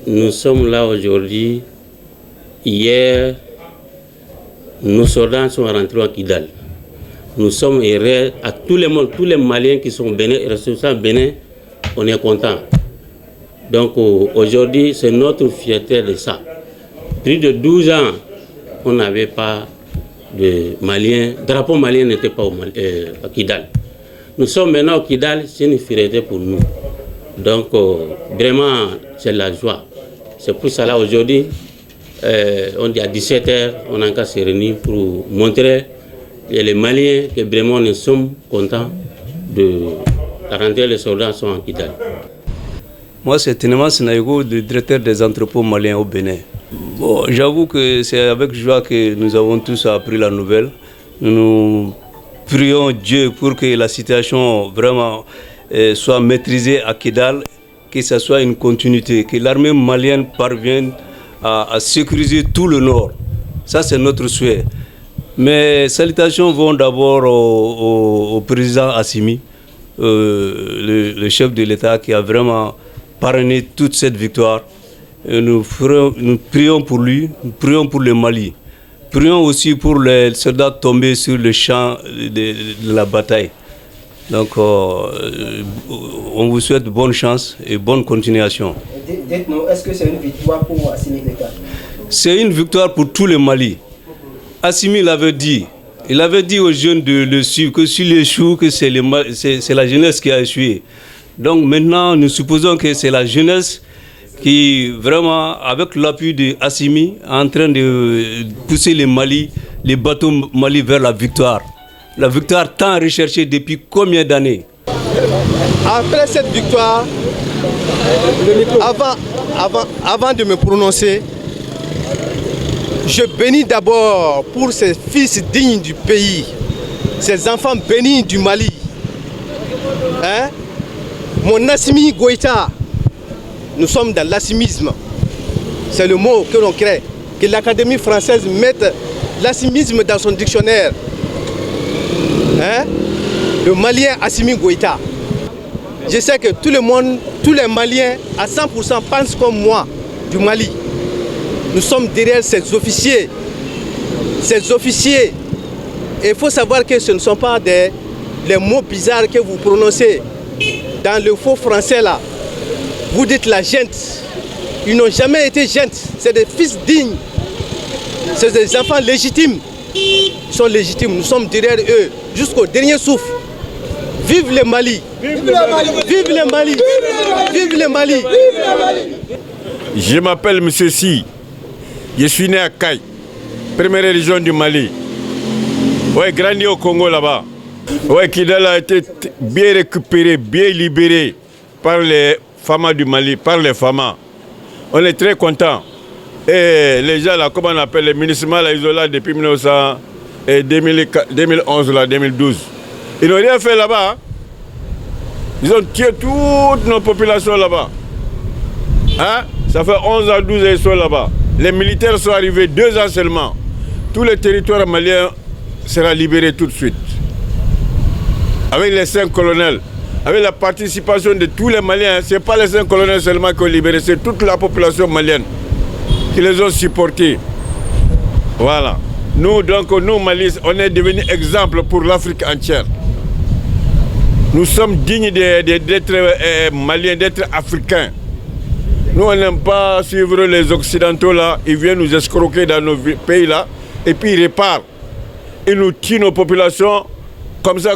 Nous sommes là aujourd'hui. Hier, nos soldats sont rentrés à Kidal. Nous sommes heureux à tous les Maliens qui sont responsables Bénin, on est contents. Donc aujourd'hui, c'est notre fierté de ça. Plus de 12 ans, on n'avait pas de Maliens, drapeau malien n'était pas à Kidal. Nous sommes maintenant à Kidal, c'est une fierté pour nous. Donc vraiment, c'est la joie. C'est pour cela aujourd'hui, on dit à 17h, on a encore se réunir pour montrer les Maliens que vraiment nous sommes contents de rentrer les soldats sont en Kidal. Moi, c'est Ténéma Sinaïgo, le directeur des entrepôts maliens au Bénin. Bon, j'avoue que c'est avec joie que nous avons tous appris la nouvelle. Nous prions Dieu pour que la situation vraiment soit maîtrisée à Kidal, que ce soit une continuité, que l'armée malienne parvienne à sécuriser tout le nord. Ça, c'est notre souhait. Mes salutations vont d'abord au président Assimi, le chef de l'État qui a vraiment parrainé toute cette victoire. Nous prions pour lui, nous prions pour le Mali. Prions aussi pour les soldats tombés sur le champ de la bataille. Donc, on vous souhaite bonne chance et bonne continuation. Dites-nous, est-ce que c'est une victoire pour Assimi Goïta? C'est une victoire pour tout le Mali. Assimi l'avait dit. Il avait dit aux jeunes de le suivre, que s'il échoue, que c'est la jeunesse qui a échoué. Donc maintenant, nous supposons que c'est la jeunesse qui, vraiment, avec l'appui de Assimi, est en train de pousser les bateaux Mali vers la victoire. La victoire tant recherchée depuis combien d'années? Après cette victoire, avant de me prononcer, je bénis d'abord pour ces fils dignes du pays, ces enfants bénis du Mali. Hein? Mon Assimi Goïta, nous sommes dans l'assimisme. C'est le mot que l'on crée. Que l'Académie française mette l'assimisme dans son dictionnaire. Hein? Le Malien Assimi Goïta. Je sais que tout le monde, tous les Maliens à 100% pensent comme moi du Mali. Nous sommes derrière ces officiers. Ces officiers. Et il faut savoir que ce ne sont pas les mots bizarres que vous prononcez. Dans le faux français là, vous dites la gente. Ils n'ont jamais été gente. C'est des fils dignes. C'est des enfants légitimes. Ils sont légitimes. Nous sommes derrière eux jusqu'au dernier souffle. Vive le Mali. Vive le Mali. Vive le Mali. Vive le Mali. Je m'appelle M. Si. Je suis né à Caille, première région du Mali. Ouais, grandi au Congo là-bas. Ouais, Kidal a été bien récupéré, bien libéré par les FAMA du Mali, par les FAMA. On est très contents. Et les gens là, comment on appelle, les municipaux là, ils sont là depuis 2011, là, 2012. Ils n'ont rien fait là-bas. Hein? Ils ont tué toutes nos populations là-bas. Hein? Ça fait 11 à 12 ans qu'ils sont là-bas. Les militaires sont arrivés 2 ans seulement. Tout le territoire malien sera libéré tout de suite. Avec les 5 colonels, avec la participation de tous les Maliens, ce n'est pas les 5 colonels seulement qui ont libéré, c'est toute la population malienne qui les ont supportés. Voilà. Nous, donc, nous, Mali, on est devenus exemple pour l'Afrique entière. Nous sommes dignes d'être Maliens, d'être Africains. Nous, on n'aime pas suivre les Occidentaux là, ils viennent nous escroquer dans nos pays là, et puis ils repartent. Ils nous tuent nos populations. Comme ça,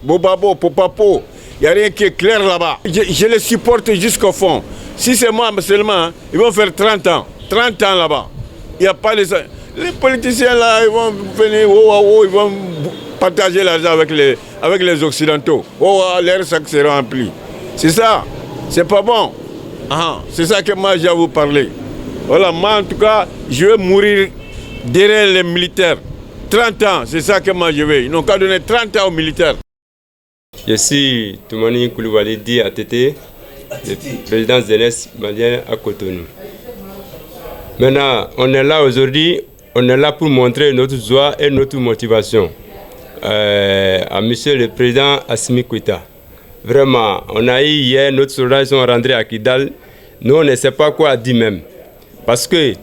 Bobabo, Popapo, il n'y a rien qui est clair là-bas. Je les supporte jusqu'au fond. Si c'est moi seulement, ils vont faire 30 ans. 30 ans là-bas. Il n'y a pas les politiciens là, ils vont venir, ils vont partager l'argent avec les Occidentaux. Leur sac sera rempli. C'est ça. C'est pas bon. C'est ça que moi j'ai à vous parler. Voilà, moi en tout cas, je vais mourir derrière les militaires. 30 ans, c'est ça que moi je veux. Ils n'ont qu'à donner 30 ans aux militaires. Je suis Toumani Koulibaly dit ATT, le président jeunesse malien à Cotonou. Maintenant, on est là aujourd'hui, on est là pour montrer notre joie et notre motivation à monsieur le président Assimi Goïta. Vraiment, on a eu hier, notre soldats sont rentrés à Kidal nous, on ne sait pas quoi dire même. Parce que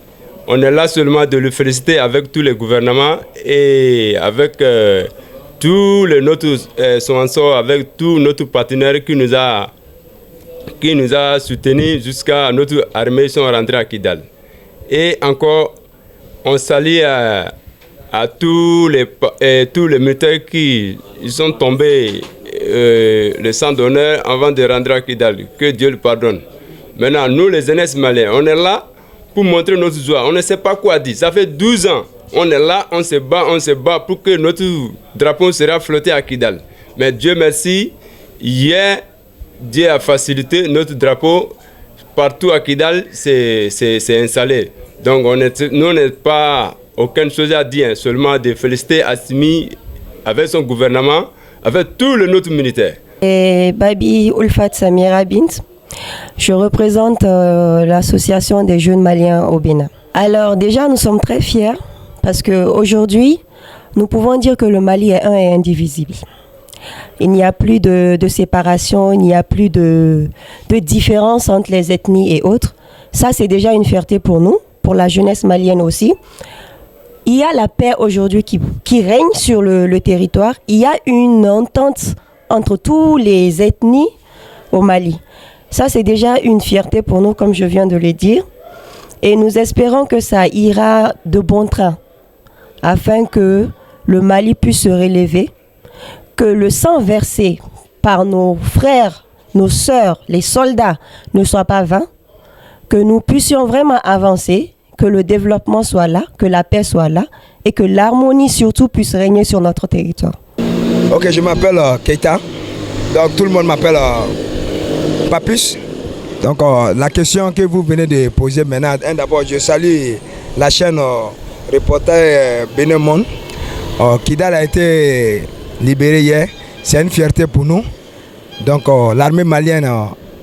on est là seulement de le féliciter avec tous les gouvernements et avec tous les notre sponsors, avec tous nos partenaires qui nous a soutenus jusqu'à notre armée sont rentrés à Kidal. Et encore, on salue à tous les militaires qui sont tombés le sang d'honneur avant de rentrer à Kidal. Que Dieu le pardonne. Maintenant, nous les jeunesses maliens, on est là pour montrer notre joie. On ne sait pas quoi dire. Ça fait 12 ans. On est là, on se bat pour que notre drapeau sera flotté à Kidal. Mais Dieu merci, hier, Dieu a facilité notre drapeau. Partout à Kidal, c'est installé. Donc, nous, on n'a pas aucune chose à dire, seulement de féliciter Assimi avec son gouvernement, avec tous les autres militaires. Et Babi Ulfat Samira Bint. Je représente l'association des jeunes maliens au Bénin. Alors déjà, nous sommes très fiers parce qu'aujourd'hui, nous pouvons dire que le Mali est un et indivisible. Il n'y a plus de séparation, il n'y a plus de différence entre les ethnies et autres. Ça, c'est déjà une fierté pour nous, pour la jeunesse malienne aussi. Il y a la paix aujourd'hui qui règne sur le territoire. Il y a une entente entre tous les ethnies au Mali. Ça, c'est déjà une fierté pour nous, comme je viens de le dire. Et nous espérons que ça ira de bon train, afin que le Mali puisse se relever, que le sang versé par nos frères, nos sœurs, les soldats ne soit pas vain, que nous puissions vraiment avancer, que le développement soit là, que la paix soit là, et que l'harmonie surtout puisse régner sur notre territoire. Ok, je m'appelle Keita, donc tout le monde m'appelle... Papus. Donc la question que vous venez de poser maintenant, d'abord je salue la chaîne Reporter Bénin Monde. Kidal a été libéré hier, c'est une fierté pour nous. Donc l'armée malienne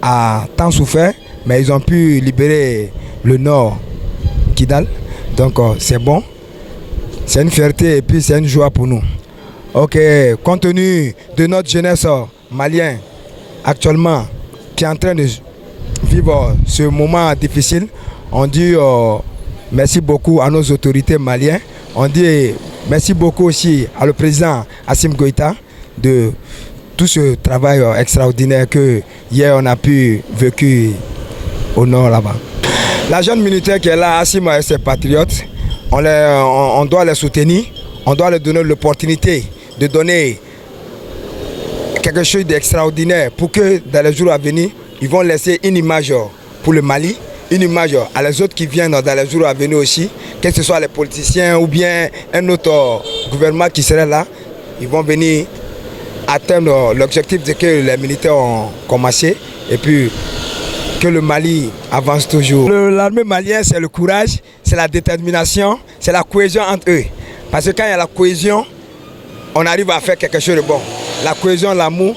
a tant souffert, mais ils ont pu libérer le nord Kidal. Donc c'est bon, c'est une fierté et puis c'est une joie pour nous. Ok, compte tenu de notre jeunesse malienne actuellement, qui est en train de vivre ce moment difficile, on dit merci beaucoup à nos autorités maliennes. On dit merci beaucoup aussi à le président Assimi Goïta de tout ce travail extraordinaire que hier on a pu vécu au nord là-bas. La jeune militaire qui est là, Assimi et ses patriotes, on doit les soutenir, on doit leur donner l'opportunité de donner quelque chose d'extraordinaire pour que dans les jours à venir, ils vont laisser une image pour le Mali, une image à les autres qui viennent dans les jours à venir aussi, que ce soit les politiciens ou bien un autre gouvernement qui serait là, ils vont venir atteindre l'objectif de que les militaires ont commencé et puis que le Mali avance toujours. L'armée malienne, c'est le courage, c'est la détermination, c'est la cohésion entre eux. Parce que quand il y a la cohésion, on arrive à faire quelque chose de bon. La cohésion, l'amour,